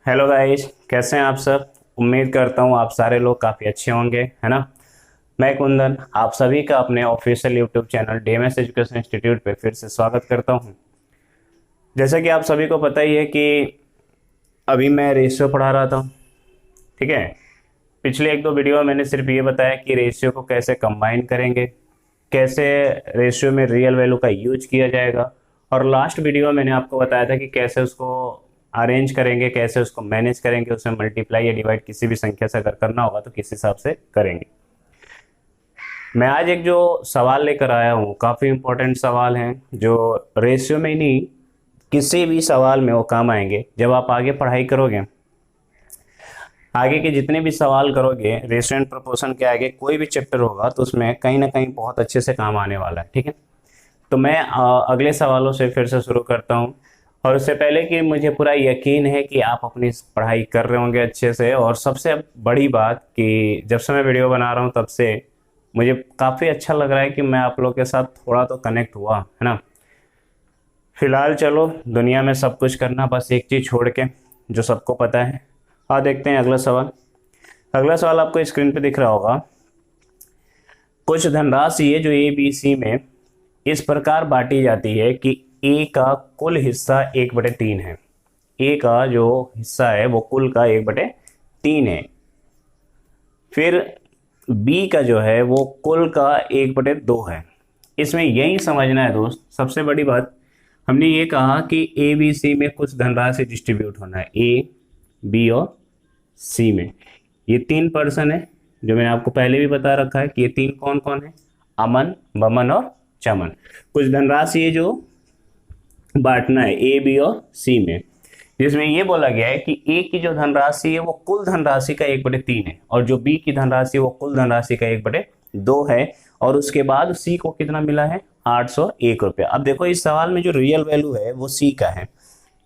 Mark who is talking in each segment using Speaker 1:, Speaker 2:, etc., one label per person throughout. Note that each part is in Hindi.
Speaker 1: हेलो गाइस, कैसे हैं आप सब। उम्मीद करता हूँ आप सारे लोग काफ़ी अच्छे होंगे, है ना। मैं कुंदन आप सभी का अपने official YouTube channel DMs education institute पे फिर से स्वागत करता हूँ। जैसा कि आप सभी को पता ही है कि अभी मैं रेशियो पढ़ा रहा था, ठीक है। पिछले एक दो वीडियो में मैंने सिर्फ ये बताया कि रेशियो को कैसे कंबाइन करेंगे, कैसे रेशियो में रियल वैल्यू का यूज किया जाएगा, और लास्ट वीडियो में मैंने आपको बताया था कि कैसे उसको अरेंज करेंगे, कैसे उसको मैनेज करेंगे, उसमें मल्टीप्लाई या डिवाइड किसी भी संख्या से अगर करना होगा तो किस हिसाब से करेंगे। मैं आज एक जो सवाल लेकर आया हूँ, काफ़ी इंपॉर्टेंट सवाल हैं जो रेशियो में ही नहीं, किसी भी सवाल में वो काम आएंगे। जब आप आगे पढ़ाई करोगे, आगे के जितने भी सवाल करोगे रेशियो एंड प्रोपोर्शन के आगे कोई भी चैप्टर होगा तो उसमें कहीं ना कहीं बहुत अच्छे से काम आने वाला है, ठीक है। तो मैं अगले सवालों से फिर से शुरू करता हूँ। और उससे पहले कि मुझे पूरा यकीन है कि आप अपनी पढ़ाई कर रहे होंगे अच्छे से, और सबसे बड़ी बात कि जब से मैं वीडियो बना रहा हूँ तब से मुझे काफ़ी अच्छा लग रहा है कि मैं आप लोग के साथ थोड़ा तो कनेक्ट हुआ, है ना। फिलहाल चलो, दुनिया में सब कुछ करना बस एक चीज़ छोड़ के, जो सबको पता है। देखते हैं अगला सवाल। अगला सवाल आपको स्क्रीन पे दिख रहा होगा। कुछ धनराशि है जो ए बी सी में इस प्रकार बांटी जाती है कि ए का कुल हिस्सा 1/3 है। ए का जो हिस्सा है वो कुल का 1/3 है। फिर बी का जो है वो कुल का 1/2 है। इसमें यही समझना है दोस्त, सबसे बड़ी बात हमने ये कहा कि ए बी सी में कुछ धनराशि डिस्ट्रीब्यूट होना है, ए बी और सी में। ये 3 पर्सन है जो मैंने आपको पहले भी बता रखा है कि ये 3 कौन कौन है, अमन, बमन और चमन। कुछ धनराशि है जो बांटना है ए बी और सी में, जिसमें ये बोला गया है कि ए की जो धनराशि है वो कुल धनराशि का 1/3 है, और जो बी की धनराशि है वो कुल धनराशि का 1/2 है। और उसके बाद सी को कितना मिला है, 801 रुपया। अब देखो इस सवाल में जो रियल वैल्यू है वो सी का है।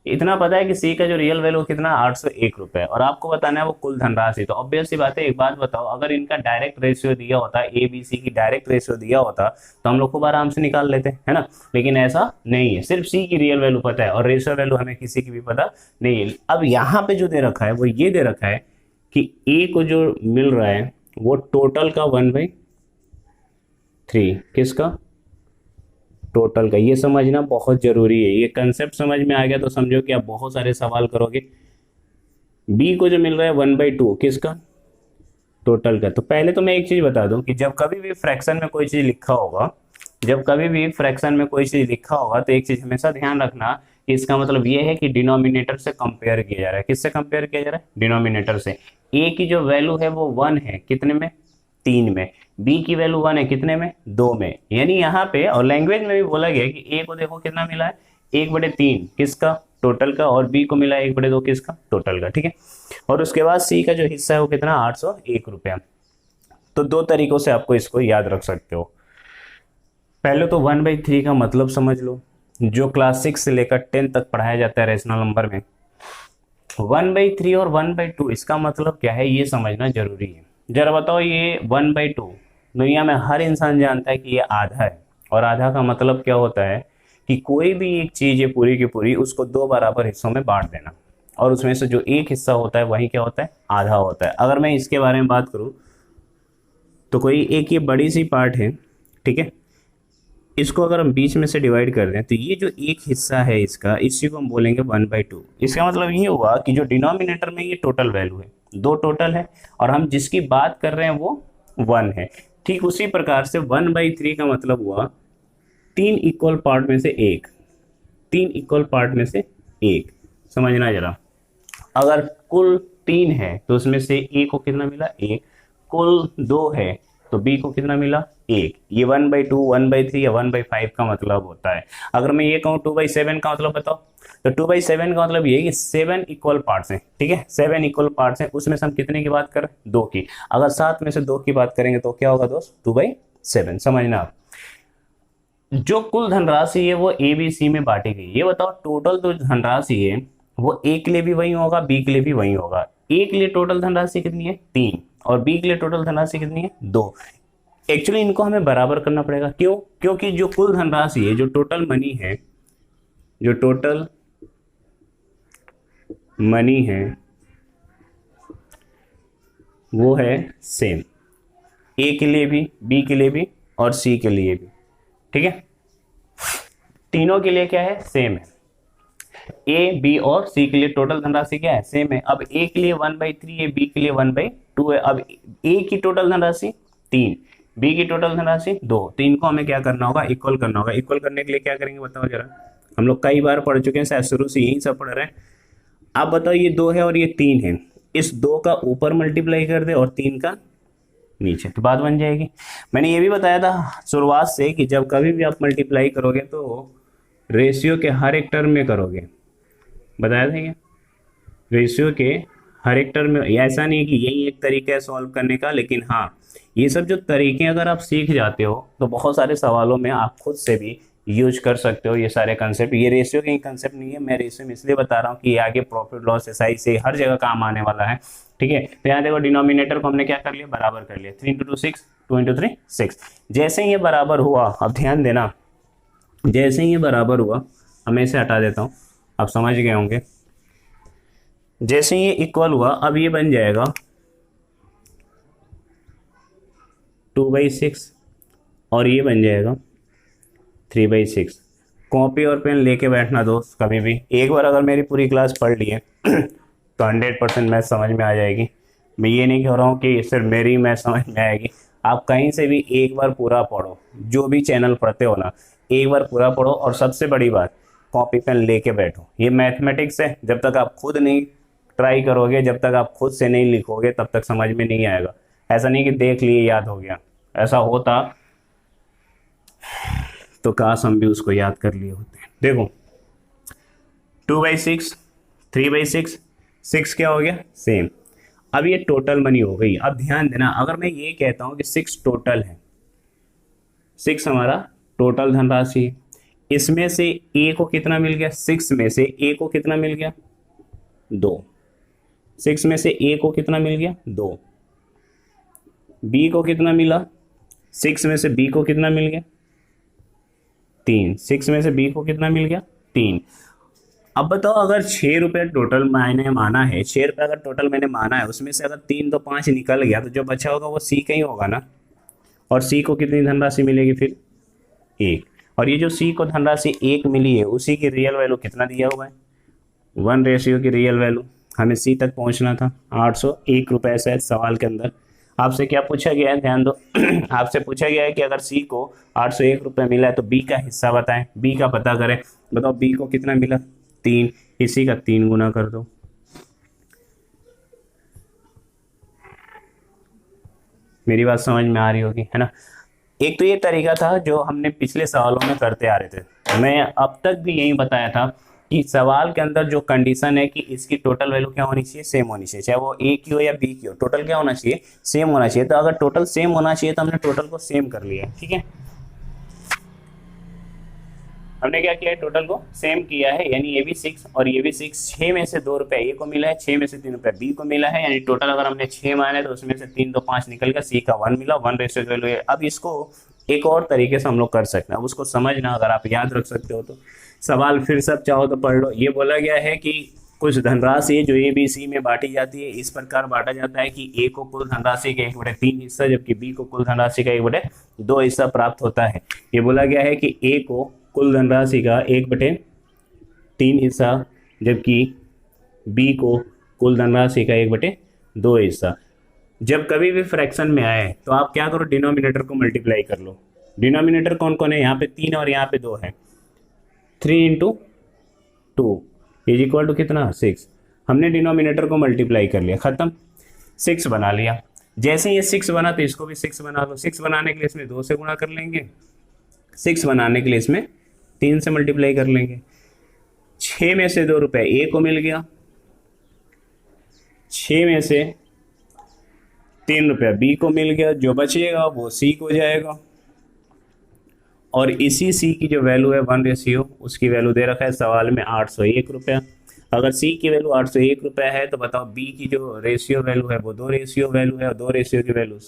Speaker 1: इतना पता है कि सी का जो रियल वैल्यू कितना, 801 रुपये, और आपको बताना है वो कुल धनराशि। तो ऑब्वियस सी बात है, एक बात बताओ, अगर इनका डायरेक्ट रेशियो दिया होता, ए बी सी की डायरेक्ट रेशियो दिया होता तो हम लोग खूब आराम से निकाल लेते, है ना। लेकिन ऐसा नहीं है, सिर्फ सी की रियल वैल्यू पता है और रेशियो वैल्यू हमें किसी की भी पता नहीं है। अब यहाँ पे जो दे रखा है वो ये दे रखा है कि ए को जो मिल रहा है वो टोटल का 1/3, किसका, टोटल का। ये समझना बहुत जरूरी है, ये कंसेप्ट समझ में आ गया तो समझो कि आप बहुत सारे सवाल करोगे। बी को जो मिल रहा है 1/2, किसका, टोटल का। तो पहले तो मैं एक चीज बता दूं कि जब कभी भी फ्रैक्शन में कोई चीज लिखा होगा, जब कभी भी फ्रैक्शन में कोई चीज लिखा होगा तो एक चीज हमेशा ध्यान रखना कि इसका मतलब ये है कि डिनोमिनेटर से कंपेयर किया जा रहा है। किससे कंपेयर किया जा रहा है, डिनोमिनेटर से। ए की जो वैल्यू है वो 1 है, कितने में, 3 में। बी की वैल्यू 1 है, कितने में, 2 में। यानी यहाँ पे और लैंग्वेज में भी बोला गया है कि ए को देखो कितना मिला है, 1/3, किसका, टोटल का, और बी को मिला है 1/2, किसका, टोटल का, ठीक है। और उसके बाद सी का जो हिस्सा है वो कितना, 801 रुपया। तो दो तरीकों से आपको इसको याद रख सकते हो। पहले तो 1/3 का मतलब समझ लो, जो क्लास 6 से लेकर 10 तक पढ़ाया जाता है रेशनल नंबर में। 1/3 और 1/2 इसका मतलब क्या है ये समझना जरूरी है। जरा बताओ, ये 1/2 दुनिया में हर इंसान जानता है कि ये आधा है, और आधा का मतलब क्या होता है कि कोई भी एक चीज है पूरी की पूरी, उसको 2 बराबर हिस्सों में बांट देना, और उसमें से जो एक हिस्सा होता है वही क्या होता है, आधा होता है। अगर मैं इसके बारे में बात करूं तो कोई एक ये बड़ी सी पार्ट है, ठीक है, इसको अगर हम बीच में से डिवाइड कर दें तो ये जो एक हिस्सा है इसका, इसी को हम बोलेंगे 1/2। इसका मतलब ये हुआ कि जो डिनोमिनेटर में ये टोटल वैल्यू है, 2 टोटल है, और हम जिसकी बात कर रहे हैं वो 1 है। ठीक उसी प्रकार से 1/3 का मतलब हुआ 3 इक्वल पार्ट में से एक, 3 इक्वल पार्ट में से एक। समझना जरा, अगर कुल 3 है तो उसमें से ए को कितना मिला, एक। कुल 2 है तो बी को कितना मिला, एक। ये 1/2, 1/3 या 1/5 का मतलब होता है। अगर मैं ये कहूँ 2/7 का मतलब बताओ, तो 2/7 का मतलब ये है कि 7 इक्वल पार्ट्स हैं, ठीक है, 7 इक्वल पार्ट्स हैं, उसमें से हम कितने की बात करें, 2 की। अगर 7 में से 2 की बात करेंगे तो क्या होगा दोस्त, 2/7। समझना आप, जो कुल धनराशि है वो ए बी सी में बांटी गई। ये बताओ टोटल जो धनराशि है वो ए के लिए भी वही होगा, बी के लिए भी वही होगा। ए के लिए टोटल धनराशि कितनी है, 3, और बी के लिए टोटल धनराशि कितनी है, 2। एक्चुअली इनको हमें बराबर करना पड़ेगा, क्यों, क्योंकि जो कुल धनराशि है, जो टोटल मनी है, जो टोटल मनी है वो है सेम, ए के लिए भी, बी के लिए भी और सी के लिए भी, ठीक है। तीनों के लिए क्या है, सेम है। ए, बी और सी के लिए टोटल धनराशि क्या है, सेम है। अब ए के लिए 1/3 है, बी के लिए 1/2 है। अब ए की टोटल धनराशि 3, बी की टोटल धनराशि 2, तो इनको हमें क्या करना होगा, इक्वल करना होगा। इक्वल करने के लिए क्या करेंगे बताओ जरा, हम लोग कई बार पढ़ चुके हैं, शायद शुरू से यही सब पढ़ रहे हैं। आप बताओ, ये 2 है और ये 3 है, इस 2 का ऊपर मल्टीप्लाई कर दे और 3 का नीचे, तो बात बन जाएगी। मैंने ये भी बताया था शुरुआत से कि जब कभी भी आप मल्टीप्लाई करोगे तो रेशियो के हर एक टर्म में करोगे, बताया था क्या, रेशियो के हर एक टर्म में। ऐसा नहीं कि यही एक तरीका है सॉल्व करने का, लेकिन हाँ, ये सब जो तरीके अगर आप सीख जाते हो तो बहुत सारे सवालों में आप खुद से भी यूज कर सकते हो ये सारे कंसेप्ट। ये रेशियो के कंसेप्ट नहीं है, मैं रेशियो में इसलिए बता रहा हूँ कि ये आगे प्रॉफिट लॉस एसआई से हर जगह काम आने वाला है, ठीक है। तो यहाँ देखो, डिनोमिनेटर को हमने क्या कर लिया, बराबर कर लिया। 3 × 2 6, 2 × 3 6। जैसे ही ये बराबर हुआ, अब ध्यान देना, जैसे ही ये बराबर हुआ, मैं इसे हटा देता हूँ, आप समझ गए होंगे। जैसे ही ये इक्वल हुआ, अब ये बन जाएगा 2/6 और ये बन जाएगा 3/6। कॉपी और पेन लेके बैठना दोस्त, कभी भी एक बार अगर मेरी पूरी क्लास पढ़ ली है तो 100% मैथ समझ में आ जाएगी। मैं ये नहीं कह रहा हूँ कि सिर्फ मेरी मैथ समझ में आएगी, आप कहीं से भी एक बार पूरा पढ़ो, जो भी चैनल पढ़ते हो ना, एक बार पूरा पढ़ो। और सबसे बड़ी बात, कॉपी पेन लेके बैठो। ये मैथमेटिक्स है, जब तक आप खुद नहीं ट्राई करोगे, जब तक आप खुद से नहीं लिखोगे, तब तक समझ में नहीं आएगा। ऐसा नहीं कि देख लिए याद हो गया, ऐसा होता तो काश हम भी उसको याद कर लिए होते। देखो 2/6, 3/6, 6 क्या हो गया, सेम। अब ये टोटल मनी हो गई। अब ध्यान देना, अगर मैं ये कहता हूं कि 6 टोटल है, 6 हमारा टोटल धनराशि है, इसमें से ए को कितना मिल गया, 6 में से ए को कितना मिल गया, 2। 6 में से ए को कितना मिल गया, 2। बी को कितना मिला, 6 में से बी को कितना मिल गया, 3। 6 में से बी को कितना मिल गया, 3। अब बताओ, अगर 6 रुपये टोटल मैंने माना है, 6 रुपये अगर टोटल मैंने माना है, उसमें से अगर 3 तो 5 निकल गया, तो जो बचा होगा वो सी का ही होगा ना। और सी को कितनी धनराशि मिलेगी फिर, 1। और ये जो सी को धनराशि 1 मिली है, उसी की रियल वैल्यू कितना दिया हुआ है, 1 की रियल वैल्यू। हमें सी तक पहुंचना था, 801 रुपये शायद सवाल के अंदर आपसे क्या पूछा गया है, ध्यान दो आपसे पूछा गया है कि अगर सी को 801 रुपये मिला है तो बी का हिस्सा बताएं, बी का पता करें। बताओ बी को कितना मिला, 3, इसी का 3 गुना कर दो। मेरी बात समझ में आ रही होगी, है ना। एक तो ये तरीका था जो हमने पिछले सवालों में करते आ रहे थे। मैं अब तक भी यही बताया था कि सवाल के अंदर जो कंडीशन है कि इसकी टोटल वैल्यू क्या होनी चाहिए, सेम होनी चाहिए, चाहे वो ए की हो या बी की हो, टोटल क्या होना चाहिए, सेम होना चाहिए। तो अगर टोटल सेम होना चाहिए तो हमने टोटल को सेम कर लिया, ठीक है। हमने क्या किया है, टोटल को सेम किया है, यानी ये भी 6 और ये भी 6। 6 में से 2 रुपये ए को मिला है, 6 में से 3 रुपये बी को मिला है, यानी टोटल अगर हमने 6 माने तो उसमें से 3 तो 5 निकल गया, सी का 1 मिला, 1:2। अब इसको एक और तरीके से हम लोग कर सकते हैं। अब उसको समझना, अगर आप याद रख सकते हो तो सवाल फिर सब चाहो तो पढ़ लो। ये बोला गया है कि कुछ धनराशि जो ए बी सी में बांटी जाती है, इस प्रकार बांटा जाता है कि ए को कुल धनराशि का 1/3 हिस्सा, जबकि बी को कुल धनराशि का 1/2 हिस्सा प्राप्त होता है। ये बोला गया है कि ए को कुल धनराशि का 1/3 हिस्सा, जबकि बी को कुल धनराशि का 1/2 हिस्सा। जब कभी भी फ्रैक्शन में आए तो आप क्या करो, डिनोमिनेटर को मल्टीप्लाई कर लो। डिनोमिनेटर कौन कौन है, यहाँ पे 3 और यहाँ पे 2 है। 3 × 2 इज इक्वल टू कितना, 6। हमने डिनोमिनेटर को मल्टीप्लाई कर लिया, खत्म, 6 बना लिया। जैसे ये 6 बना तो इसको भी 6 बना लो। 6 बनाने के लिए इसमें 2 से गुणा कर लेंगे, 6 बनाने के लिए इसमें 3 से मल्टीप्लाई कर लेंगे। 6 में से 2 रुपये ए को मिल गया, 6 में से 3 रुपया बी को मिल गया, जो बचेगा वो सी को जाएगा। और इसी सी की जो वैल्यू है 1:, उसकी वैल्यू दे रखा है सवाल में 801 रुपया। अगर सी की वैल्यू 801 रुपया है तो बताओ बी की जो रेशियो वैल्यू है वो 2 वैल्यू है, और 2 रेशियो की वैल्यू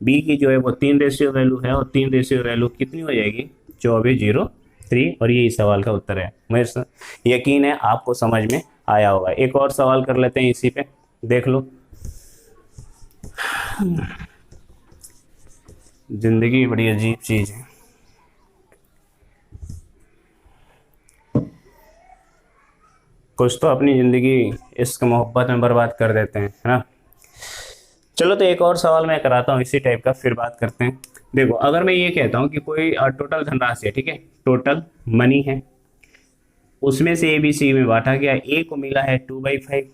Speaker 1: बी की जो है वो 3 वैल्यू है, और 3 वैल्यू कितनी हो जाएगी, 2403। और यही सवाल का उत्तर है। मुझे यकीन है आपको समझ में आया होगा। एक और सवाल कर लेते हैं इसी पे, देख लो। जिंदगी बड़ी अजीब चीज है। कुछ तो अपनी जिंदगी इश्क मोहब्बत में बर्बाद कर देते हैं, है ना। चलो तो एक और सवाल मैं कराता हूँ इसी टाइप का, फिर बात करते हैं। देखो, अगर मैं ये कहता हूँ कि कोई टोटल धनराशि है, ठीक है, टोटल मनी है, उसमें से ए बी सी में बांटा गया। ए को मिला है 2/5,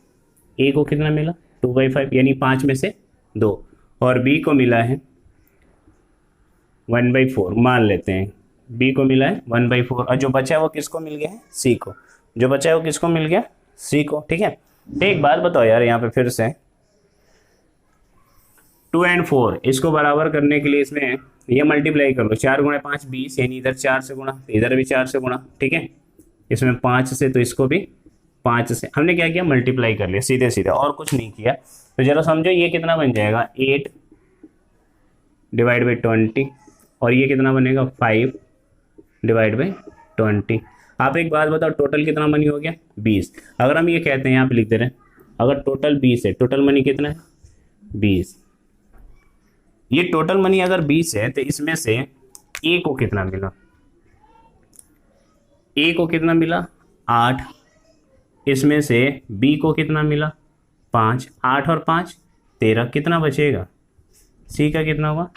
Speaker 1: ए को कितना मिला 2/5 यानी 5 में से 2, और बी को मिला है 1/4 मान लेते हैं। बी को मिला है 1/4 और जो बचा है वो किसको मिल गया है, सी को। जो बचा है वो किसको मिल गया, सी को, ठीक है। तो एक बात बताओ यार, यहाँ पे फिर से 2 और 4 इसको बराबर करने के लिए इसमें ये मल्टीप्लाई कर लो, 4 × 5 20, यानी इधर 4 से गुणा, इधर भी 4 से गुणा, ठीक है। इसमें 5 से, तो इसको भी 5 से हमने क्या किया, मल्टीप्लाई कर लिया सीधे सीधे, और कुछ नहीं किया। तो जरा समझो ये कितना बन जाएगा, 8/20, और ये कितना बनेगा 5/20। आप एक बात बताओ, टोटल कितना मनी हो गया 20। अगर हम ये कहते हैं, यहाँ पे लिख दे रहे हैं, अगर टोटल 20 है, टोटल मनी कितना है 20, ये टोटल मनी अगर 20 है तो इसमें से ए को कितना मिला, ए को कितना मिला 8, इसमें से बी को कितना मिला 5, 8 और 5 13, कितना बचेगा, सी का कितना होगा,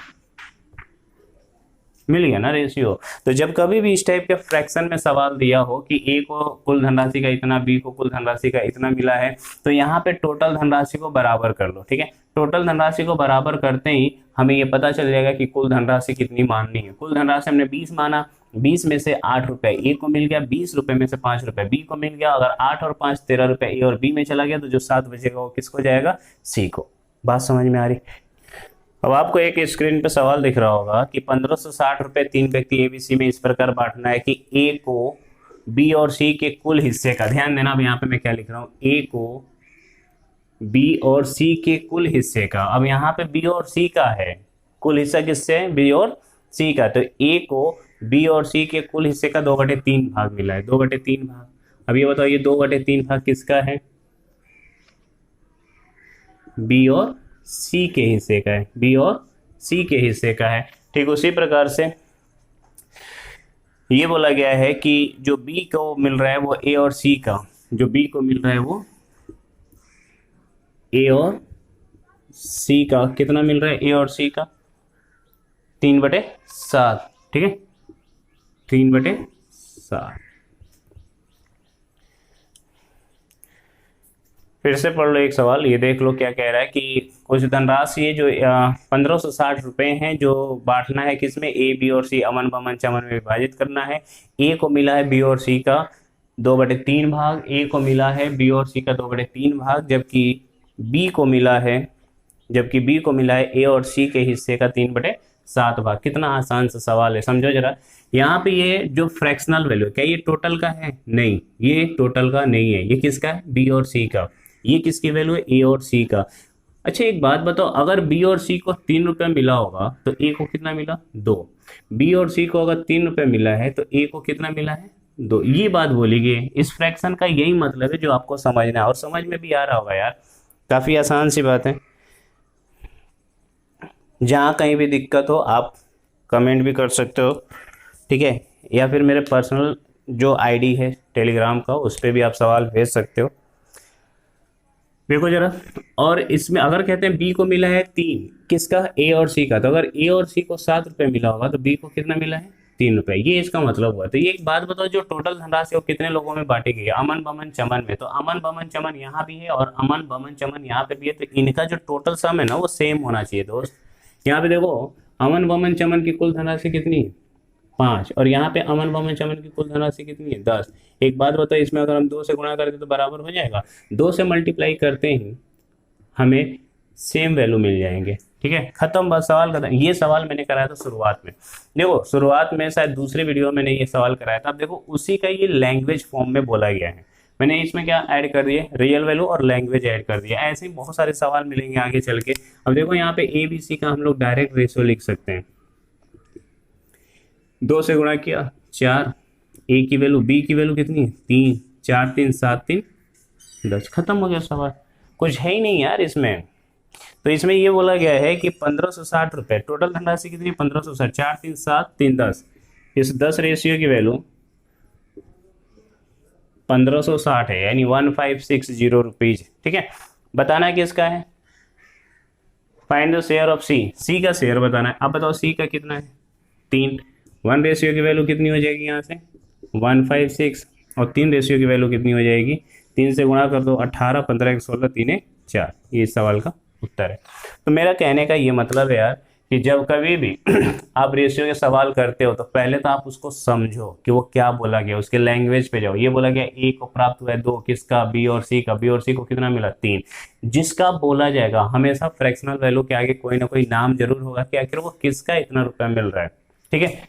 Speaker 1: मिल गया ना रेशियो। तो जब कभी भी इस टाइप के फ्रैक्शन में सवाल दिया हो कि ए को कुल धनराशि का इतना, बी को कुल धनराशि का इतना मिला है, तो यहाँ पे टोटल धनराशि को बराबर कर लो, ठीक है। टोटल धनराशि को बराबर करते ही हमें ये पता चल जाएगा कि कुल धनराशि कितनी माननी है। कुल धनराशि हमने 20 माना, 20 में से 8 रुपए ए को मिल गया, 20 रुपए में से 5 रुपए बी को मिल गया। अगर 8 और 5 13 रुपए ए और बी में चला गया, तो जो 7 बचेगा वो किसको जाएगा, सी को। बात समझ में आ रही। अब आपको एक स्क्रीन पे सवाल दिख रहा होगा कि 1560 रुपए 3 व्यक्ति एबीसी में इस प्रकार बांटना है कि ए को बी और सी के कुल हिस्से का, ध्यान देना अब यहाँ पे मैं क्या लिख रहा हूँ, ए को बी और सी के कुल हिस्से का। अब यहाँ पे बी और सी का है, कुल हिस्सा किससे है, बी और सी का। तो ए को बी और सी के कुल हिस्से का 2/3 भाग मिला है, 2/3 भाग। अब ये बताओ ये 2/3 भाग किसका है, बी और सी के हिस्से का है, बी और सी के हिस्से का है। ठीक उसी प्रकार से ये बोला गया है कि जो बी को मिल रहा है वो ए और सी का, जो बी को मिल रहा है वो ए और सी का कितना मिल रहा है, ए और सी का 3/7, ठीक है, 3/7। फिर से पढ़ लो एक सवाल, ये देख लो क्या कह रहा है कि कुछ धनराशि है जो 1560 रुपए हैं, जो बांटना है किसमें, ए बी और सी अमन बमन चमन में विभाजित करना है। ए को मिला है बी और सी का 2/3 भाग, ए को मिला है बी और सी का 2/3 भाग, जबकि बी को मिला है ए और सी के हिस्से का 3/7 भाग। कितना आसान सा सवाल है, समझो जरा। यहाँ पे ये जो फ्रैक्शनल वैल्यू, क्या ये टोटल का है, नहीं ये टोटल का नहीं है, ये किसका है, बी और सी का। ये किसकी वैल्यू है, ए और सी का। अच्छा एक बात बताओ, अगर बी और सी को 3 रुपये मिला होगा तो ए को कितना मिला, 2। बी और सी को अगर 3 रुपये मिला है तो ए को कितना मिला है, 2। ये बात बोली गई। इस फ्रैक्शन का यही मतलब है जो आपको समझना है, और समझ में भी आ रहा होगा यार, काफी आसान सी बात है। जहाँ कहीं भी दिक्कत हो आप कमेंट भी कर सकते हो, ठीक है, या फिर मेरे पर्सनल जो आईडी है टेलीग्राम का, उस पर भी आप सवाल भेज सकते हो। देखो जरा, और इसमें अगर कहते हैं बी को मिला है 3, किसका, ए और सी का, तो अगर ए और सी को 7 रुपये मिला होगा तो बी को कितना मिला है, 3 रुपये। ये इसका मतलब हुआ। तो ये एक बात बताओ, जो टोटल धनराशि वो कितने लोगों में बांटी गई है, अमन बमन चमन में। तो अमन बमन चमन यहाँ भी है और अमन बमन चमन यहाँ पे भी है, तो इनका जो टोटल सम है ना वो सेम होना चाहिए दोस्त। यहाँ पे देखो अमन बमन चमन की कुल धनराशि कितनी है, 5, और यहाँ पे अमन बमन चमन की कुल धनराशि कितनी है, 10। एक बात बताओ, इसमें अगर हम 2 से गुणा करते तो बराबर हो जाएगा, 2 से मल्टीप्लाई करते ही हमें सेम वैल्यू मिल जाएंगे, ठीक है, खत्म, बस सवाल खत्म। ये सवाल मैंने कराया था शुरुआत में, देखो शुरुआत में शायद दूसरे वीडियो में मैंने ये सवाल कराया था। अब देखो उसी का ये लैंग्वेज फॉर्म में बोला गया है, मैंने इसमें क्या ऐड कर दिए, रियल वैल्यू और लैंग्वेज ऐड कर दिया। ऐसे ही बहुत सारे सवाल मिलेंगे आगे चल के। अब देखो यहाँ पे ए बी सी का हम लोग डायरेक्ट रेशियो लिख सकते हैं, 2 से गुणा किया 4, ए की वैल्यू, बी की वैल्यू कितनी है 3, 4 3 7 3 10, खत्म हो गया सवाल, कुछ है ही नहीं यार इसमें। तो इसमें ये बोला गया है कि 1560 रुपये, टोटल धनराशि कितनी, 1560, 4 3 7 3 10, इस 10 रेशियो की वैल्यू 1560 है, यानी 1560 रुपीज। ठीक है, बताना है किसका है, फाइंड द शेयर ऑफ सी, सी का शेयर बताना है। अब बताओ सी का कितना है, 3, 1 रेशियो की वैल्यू कितनी हो जाएगी यहाँ से 156, और 3 रेशियो की वैल्यू कितनी हो जाएगी, 3 से गुणा कर दो, 18, 15, 1 16, 3 4, ये इस सवाल का उत्तर है। तो मेरा कहने का ये मतलब है यार कि जब कभी भी आप रेशियो के सवाल करते हो तो पहले तो आप उसको समझो कि वो क्या बोला गया, उसके लैंग्वेज पे जाओ। ये बोला गया ए को प्राप्त हुआ है 2, किसका, बी और सी का, बी और सी को कितना मिला 3। जिसका बोला जाएगा हमेशा फ्रैक्शनल वैल्यू के आगे कोई ना कोई नाम जरूर होगा कि आखिर वो किसका इतना रुपया मिल रहा है। ठीक है,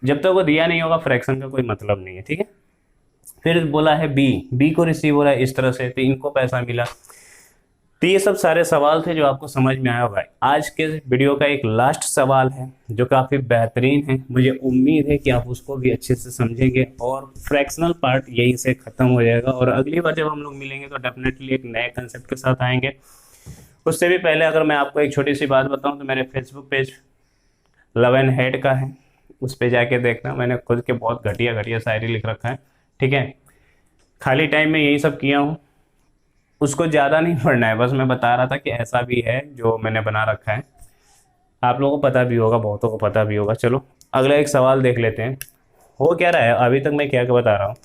Speaker 1: जब तक वो दिया नहीं होगा फ्रैक्शन का कोई मतलब नहीं है। ठीक है, फिर बोला है बी, बी को रिसीव हो रहा है इस तरह से, तो इनको पैसा मिला। तो ये सब सारे सवाल थे जो आपको समझ में आया होगा। आज के वीडियो का एक लास्ट सवाल है जो काफ़ी बेहतरीन है, मुझे उम्मीद है कि आप उसको भी अच्छे से समझेंगे और फ्रैक्शनल पार्ट यहीं से ख़त्म हो जाएगा। और अगली बार जब हम लोग मिलेंगे तो डेफिनेटली एक नए कंसेप्ट के साथ आएंगे। उससे भी पहले अगर मैं आपको एक छोटी सी बात बताऊं तो मेरे Facebook page love and head का है, उस पर जाके देखना, मैंने खुद के बहुत घटिया घटिया शायरी लिख रखा है। ठीक है, खाली टाइम में यही सब किया हूँ, उसको ज़्यादा नहीं पढ़ना है, बस मैं बता रहा था कि ऐसा भी है जो मैंने बना रखा है, आप लोगों को पता भी होगा, बहुतों को पता भी होगा। चलो अगला एक सवाल देख लेते हैं। हो क्या रहा है अभी तक मैं क्या क्या बता रहा हूँ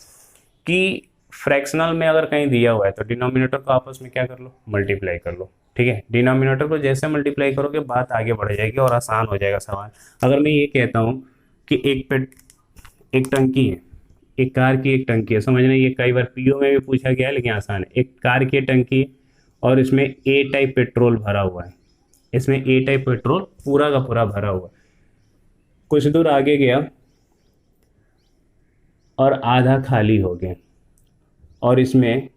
Speaker 1: कि फ्रैक्शनल में अगर कहीं दिया हुआ है तो डिनोमिनेटर को आपस में क्या कर लो, मल्टीप्लाई कर लो। ठीक है, डिनोमिनेटर को जैसे मल्टीप्लाई करोगे बात आगे बढ़ जाएगी और आसान हो जाएगा सवाल। अगर मैं ये कहता हूँ कि एक टंकी है, एक कार की एक टंकी है, समझना ये कई बार पीओ में भी पूछा गया है लेकिन आसान है। एक कार की टंकी है और इसमें ए टाइप पेट्रोल भरा हुआ है, इसमें ए टाइप पेट्रोल पूरा का पूरा भरा हुआ है। कुछ दूर आगे गया और आधा खाली हो गया और इसमें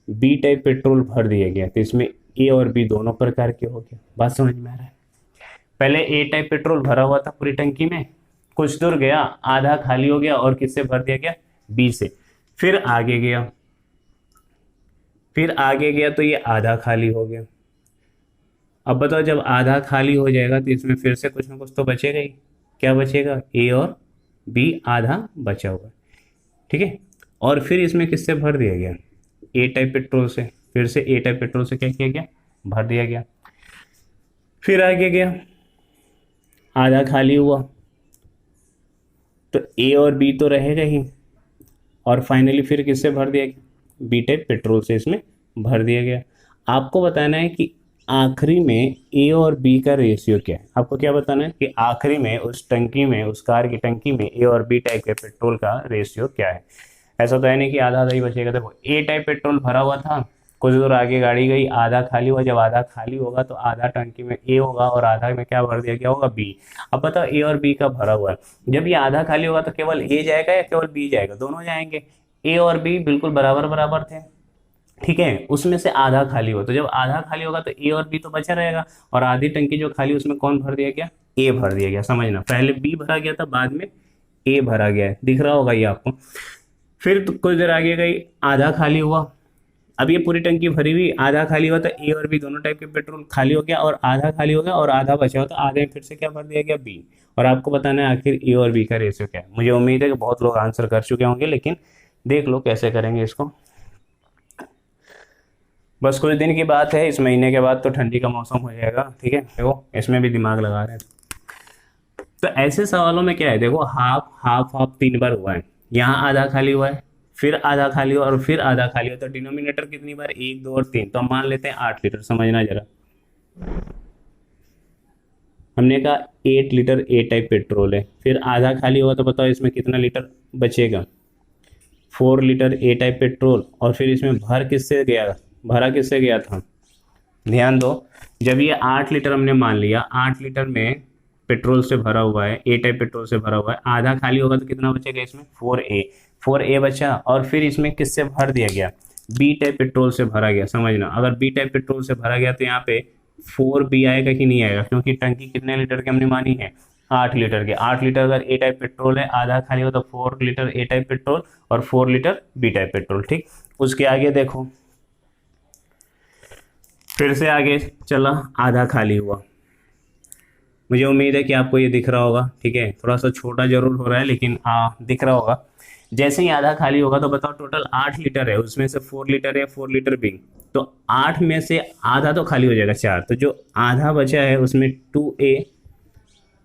Speaker 1: बी टाइप पेट्रोल भर दिया गया, तो इसमें ए और बी दोनों प्रकार के हो गए। बात समझ में आ रहा है, पहले ए टाइप पेट्रोल भरा हुआ था पूरी टंकी में, कुछ दूर गया आधा खाली हो गया और किससे भर दिया गया, बी से। फिर आगे गया, तो ये आधा खाली हो गया। अब बताओ जब आधा खाली हो जाएगा तो इसमें फिर से कुछ ना कुछ तो बचेगा ही, क्या बचेगा, ए और बी आधा बचा हुआ। ठीक है, और फिर इसमें किससे भर दिया गया, ए टाइप पेट्रोल से, फिर से ए टाइप पेट्रोल से क्या किया गया, भर दिया गया। फिर आगे गया आधा खाली हुआ तो ए और बी तो रहेगा ही, और फाइनली फिर किससे भर दिया गया, बी टाइप पेट्रोल से इसमें भर दिया गया। आपको बताना है कि आखिरी में ए और बी का रेशियो क्या है। आपको क्या बताना है कि आखिरी में उस टंकी में, उस कार की टंकी में ए और बी टाइप के पेट्रोल का रेशियो क्या है। ऐसा तो है नहीं कि आधा आधा ही बचेगा। देखो ए टाइप पेट्रोल भरा हुआ था, कुछ दूर आगे गाड़ी गई, आधा खाली हुआ। जब आधा खाली होगा तो आधा टंकी में ए होगा और आधा में क्या भर दिया गया होगा, बी। अब बताओ ए और बी का भरा हुआ है, जब ये आधा खाली होगा तो केवल ए जाएगा या केवल बी जाएगा, दोनों जाएंगे। ए और बी बिल्कुल बराबर बराबर थे, ठीक है, उसमें से आधा खाली हो, तो जब आधा खाली होगा तो ए और बी तो बचा रहेगा, और आधी टंकी जो खाली उसमें कौन भर दिया गया, ए भर दिया गया। समझना, पहले बी भरा गया था, बाद में ए भरा गया है, दिख रहा होगा ये आपको। फिर तो कुछ देर आगे गई, आधा खाली हुआ, अब ये पूरी टंकी भरी हुई, आधा खाली हुआ तो ए और बी दोनों टाइप के पेट्रोल खाली हो गया, और आधा खाली हो गया और आधा बचा हुआ तो आधे में फिर से क्या भर दिया गया, बी। और आपको बताना है आखिर ए और बी का रेशियो क्या है। मुझे उम्मीद है कि बहुत लोग आंसर कर चुके होंगे, लेकिन देख लो कैसे करेंगे इसको। बस कुछ दिन की बात है, इस महीने के बाद तो ठंडी का मौसम हो जाएगा। ठीक है, देखो इसमें भी दिमाग लगा रहे हैं। तो ऐसे सवालों में क्या है, देखो हाफ हाफ हाफ 3 बार हुआ है, यहाँ आधा खाली हुआ है, फिर आधा खाली हुआ और फिर आधा खाली हुआ, तो डिनोमिनेटर कितनी बार, 1 2 और 3, तो हम मान लेते हैं 8 लीटर। समझना जरा, हमने कहा 8 लीटर ए टाइप पेट्रोल है, फिर आधा खाली हुआ तो बताओ इसमें कितना लीटर बचेगा, 4 लीटर ए टाइप पेट्रोल। और फिर इसमें भरा किससे गया था, ध्यान दो, जब ये 8 लीटर हमने मान लिया, 8 लीटर में पेट्रोल से भरा हुआ है, ए टाइप पेट्रोल से भरा हुआ है, आधा खाली होगा तो कितना बचेगा इसमें, 4A बचा, और फिर इसमें किससे भर दिया गया, बी टाइप पेट्रोल से भरा गया। समझना, अगर बी टाइप पेट्रोल से भरा गया तो यहाँ पे 4B आएगा कि नहीं आएगा, क्योंकि टंकी कितने लीटर की हमने मानी है, 8 लीटर के। 8 लीटर अगर ए टाइप पेट्रोल है, आधा खाली हो तो 4 लीटर ए टाइप पेट्रोल और 4 लीटर बी टाइप पेट्रोल। ठीक, उसके आगे देखो, फिर से आगे चला, आधा खाली हुआ। मुझे उम्मीद है कि आपको ये दिख रहा होगा, ठीक है, थोड़ा सा छोटा जरूर हो रहा है लेकिन दिख रहा होगा। जैसे ही आधा खाली होगा तो बताओ टोटल 8 लीटर है, उसमें से 4 लीटर है, 4 लीटर बी, तो 8 में से आधा तो खाली हो जाएगा 4, तो जो आधा बचा है उसमें 2A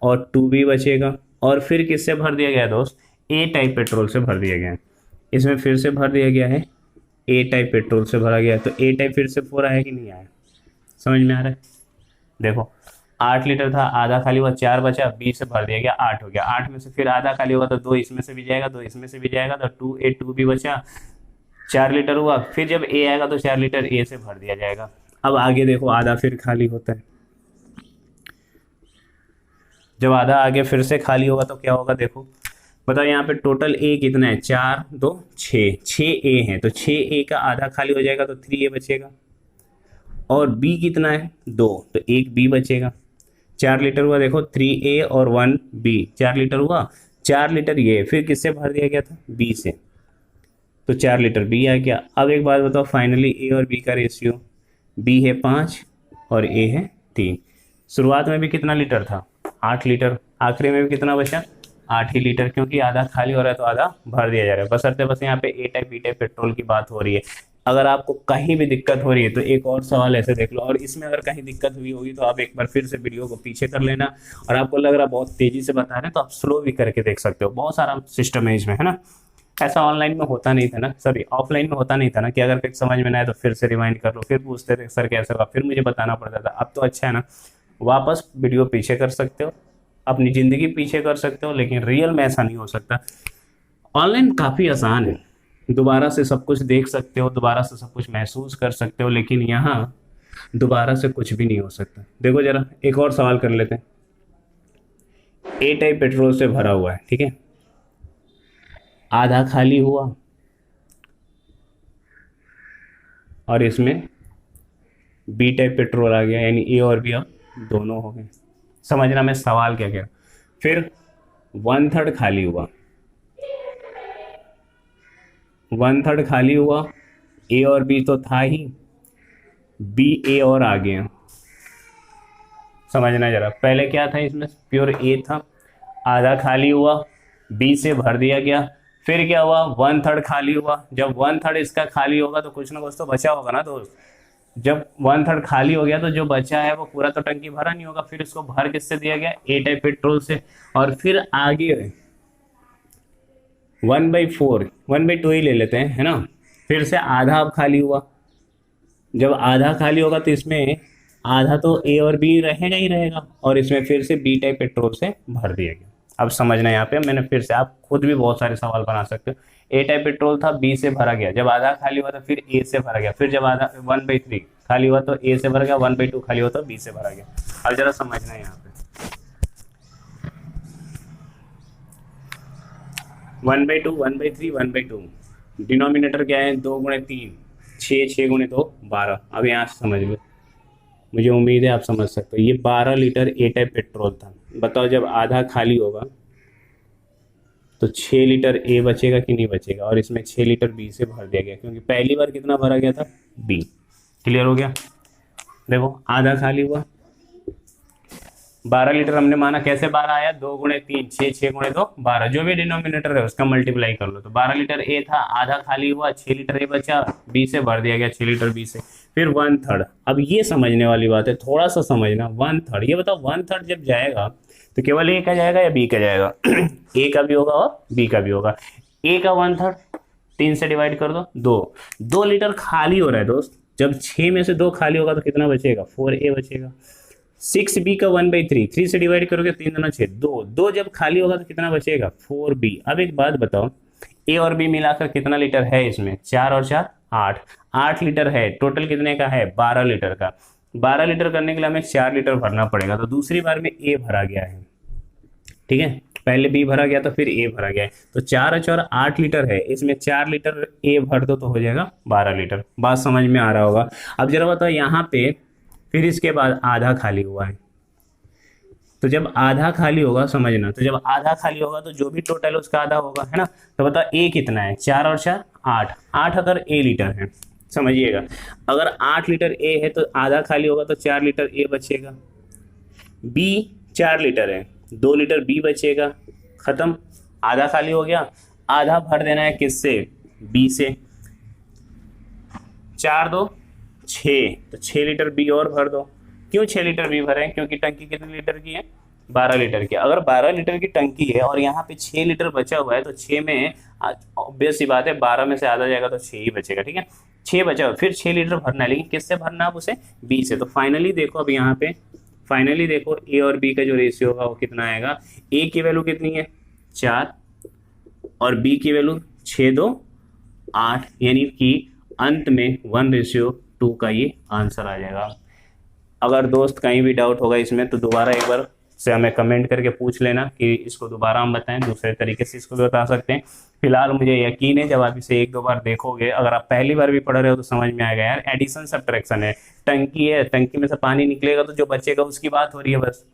Speaker 1: और 2B बचेगा। और फिर किससे भर दिया गया है दोस्त? ए टाइप पेट्रोल से भर दिया गया है। इसमें फिर से भर दिया गया है, ए टाइप पेट्रोल से भरा गया है। तो ए टाइप फिर से 4 आया कि नहीं आया? समझ में आ रहा है? देखो 8 लीटर था, आधा खाली हुआ, 4 बचा, बी से भर दिया गया, 8 हो गया। 8 में से फिर आधा खाली होगा तो 2 इसमें से भी जाएगा, 2 इसमें से भी जाएगा, तो 2A 2B बचा, 4 लीटर हुआ। फिर जब ए आएगा तो 4 लीटर ए से भर दिया जाएगा। अब आगे देखो आधा फिर खाली होता है। जब आधा आगे फिर से खाली होगा तो क्या होगा? देखो बताओ यहाँ पे टोटल ए कितना है? 4 2 6, 6A है, तो 6A का आधा खाली हो जाएगा तो 3A बचेगा। और बी कितना है? 2, तो 1B बचेगा। 4 लीटर हुआ, देखो 3A और 1B, 4 लीटर हुआ। 4 लीटर ये फिर किससे भर दिया गया था? बी से, तो 4 लीटर बी आ गया। अब एक बात बताओ, फाइनली ए और बी का रेशियो, बी है 5 और ए है 3। शुरुआत में भी कितना लीटर था? 8 लीटर। आखिरी में भी कितना बचा? 8 ही लीटर, क्योंकि आधा खाली हो रहा है तो आधा भर दिया जा रहा है। बशर्ते बस यहाँ पे ए टाइप बी टाइप पेट्रोल की बात हो रही है। अगर आपको कहीं भी दिक्कत हो रही है तो एक और सवाल ऐसे देख लो, और इसमें अगर कहीं दिक्कत हुई होगी तो आप एक बार फिर से वीडियो को पीछे कर लेना। और आपको लग रहा है बहुत तेजी से बता रहे हैं तो आप स्लो भी करके देख सकते हो। बहुत सारा सिस्टम है इसमें, है ना। ऐसा ऑनलाइन में होता नहीं था ना, सॉरी ऑफलाइन में होता नहीं था ना, कि अगर कुछ समझ में ना आए तो फिर से रिमाइंड कर लो, फिर पूछते थे सर कैसे होगा, फिर मुझे बताना पड़ता था। अब तो अच्छा है ना, वापस वीडियो पीछे कर सकते हो, अपनी ज़िंदगी पीछे कर सकते हो, लेकिन रियल में ऐसा नहीं हो सकता। ऑनलाइन काफ़ी आसान है, दोबारा से सब कुछ देख सकते हो, दोबारा से सब कुछ महसूस कर सकते हो, लेकिन यहाँ दोबारा से कुछ भी नहीं हो सकता। देखो जरा एक और सवाल कर लेते हैं। ए टाइप पेट्रोल से भरा हुआ है, ठीक है, आधा खाली हुआ और इसमें बी टाइप पेट्रोल आ गया, यानी ए और बी अब दोनों हो गए। समझना मैं सवाल क्या कह रहा हूं। फिर 1/3 खाली हुआ, 1/3 खाली हुआ, ए और बी तो था ही, बी ए और आ गया। समझना जरा, पहले क्या था इसमें? प्योर ए था, आधा खाली हुआ, बी से भर दिया गया। फिर क्या हुआ? 1/3 खाली हुआ। जब 1/3 इसका खाली होगा तो कुछ ना कुछ तो बचा होगा ना दोस्त। जब 1/3 खाली हो गया तो जो बचा है वो पूरा तो टंकी भरा नहीं होगा, फिर इसको भर किससे दिया गया? ए टाइप पेट्रोल से। और फिर आगे 1/4, 1/2 ही ले लेते हैं, है ना। फिर से आधा अब खाली हुआ। जब आधा खाली होगा तो इसमें आधा तो ए और बी रहेगा ही रहेगा, और इसमें फिर से बी टाइप पेट्रोल से भर दिया गया। अब समझना, यहाँ पे मैंने फिर से, आप खुद भी बहुत सारे सवाल बना सकते हो। ए टाइप पेट्रोल था, बी से भरा गया, जब आधा खाली हुआ तो फिर ए से भरा गया, फिर जब आधा 1/3 खाली हुआ तो ए से भरा गया, 1/2 खाली हुआ तो बी से भरा गया। अब जरा समझना है यहाँ पे 1/2, 1/3, 1/2, डिनोमिनेटर क्या है? 2 × 3 6, 6 × 2 12। अब यहाँ से समझ लो, मुझे उम्मीद है आप समझ सकते हो। ये 12 लीटर ए टाइप पेट्रोल था। बताओ जब आधा खाली होगा तो 6 लीटर ए बचेगा कि नहीं बचेगा? और इसमें 6 लीटर बी से भर दिया गया, क्योंकि पहली बार कितना भरा गया था? बी। क्लियर हो गया? देखो आधा खाली हुआ, 12 लीटर हमने माना, कैसे 12 आया? 2 × 3 6, 6 × 2 12, जो भी डिनोमिनेटर है उसका मल्टीप्लाई कर लो। तो 12 लीटर ए था, आधा खाली हुआ, 6 लीटर ए बचा, बी से भर दिया गया 6 लीटर बी से। फिर 1/3। अब ये समझने वाली बात है, थोड़ा सा समझना। 1/3, ये बताओ 1/3 जब जाएगा तो केवल ए का जाएगा या बी का जाएगा? ए का भी होगा और बी का भी होगा। ए का 1/3 3 से डिवाइड कर दो, 2 लीटर खाली हो रहा है दोस्त। जब 6 में से 2 खाली होगा तो कितना बचेगा? 4A बचेगा। 6B का 1/3, 3 से डिवाइड करोगे 3 दूना 6, 2 जब खाली होगा तो कितना बचेगा? 4B। अब एक बात बताओ, ए और बी मिलाकर कितना लीटर है इसमें? 4 और 4 8, 8 लीटर है। टोटल कितने का है? 12 लीटर का। 12 लीटर करने के लिए हमें 4 लीटर भरना पड़ेगा, तो दूसरी बार में ए भरा गया है, ठीक है। पहले बी भरा गया तो फिर ए भरा गया है, तो 4 और 4 8 लीटर है, इसमें 4 लीटर ए भर दो तो हो जाएगा 12 लीटर। बात समझ में आ रहा होगा। अब जरा बताओ यहाँ पे फिर इसके बाद आधा खाली हुआ है, तो जब आधा खाली होगा, समझना, तो जब आधा खाली होगा तो जो भी टोटल है उसका आधा होगा, है ना। तो बताओ ए कितना है? 4 और 4 8, 8 अगर ए लीटर है समझिएगा। अगर 8 लीटर ए है तो आधा खाली होगा तो 4 लीटर ए बचेगा। बी 4 लीटर है, 2 लीटर बी बचेगा, खत्म, आधा खाली हो गया। आधा भर देना है किससे? बी से। 4 2 6, तो 6 लीटर बी और भर दो। क्यों 6 लीटर बी भरे? क्योंकि टंकी कितने लीटर की है? 12 लीटर की। अगर 12 लीटर की टंकी है और यहाँ पे 6 लीटर बचा हुआ है तो 6 में ऑब्वियस सी बात है 12 में से आधा जाएगा तो 6 ही बचेगा, ठीक है। 6 बचा हुआ, फिर 6 लीटर भरना है, लेकिन किससे भरना है उसे? बी से। तो फाइनली देखो, अब यहाँ पे फाइनली देखो ए और बी का जो रेशियो होगा वो कितना आएगा। ए की वैल्यू कितनी है? 4, और बी की वैल्यू 6 2 8, यानी कि अंत में 1:2 का ये आंसर आ जाएगा। अगर दोस्त कहीं भी डाउट होगा इसमें तो दोबारा एक बार से हमें कमेंट करके पूछ लेना कि इसको दोबारा हम बताएं, दूसरे तरीके से इसको भी बता सकते हैं। फिलहाल मुझे यकीन है जब आप इसे 1-2 बार देखोगे, अगर आप पहली बार भी पढ़ रहे हो तो समझ में आएगा यार, एडिशन सब्ट्रैक्शन है। टंकी है, टंकी में से पानी निकलेगा तो जो बचेगा उसकी बात हो रही है बस।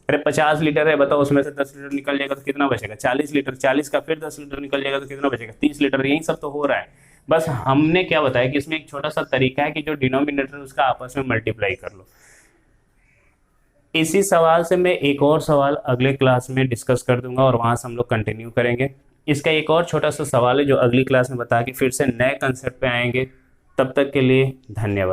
Speaker 1: अरे 50 लीटर है, बताओ उसमें से 10 लीटर निकल जाएगा तो कितना बचेगा? 40 लीटर। 40 का फिर 10 लीटर निकल जाएगा तो कितना बचेगा? 30 लीटर। यही सब तो हो रहा है। बस हमने क्या बताया कि इसमें एक छोटा सा तरीका है कि जो डिनोमिनेटर उसका आपस में मल्टीप्लाई कर लो। इसी सवाल से मैं एक और सवाल अगले क्लास में डिस्कस कर दूंगा और वहां से हम लोग कंटिन्यू करेंगे। इसका एक और छोटा सा सवाल है जो अगली क्लास में बता के फिर से नए कंसेप्ट पे आएंगे। तब तक के लिए धन्यवाद।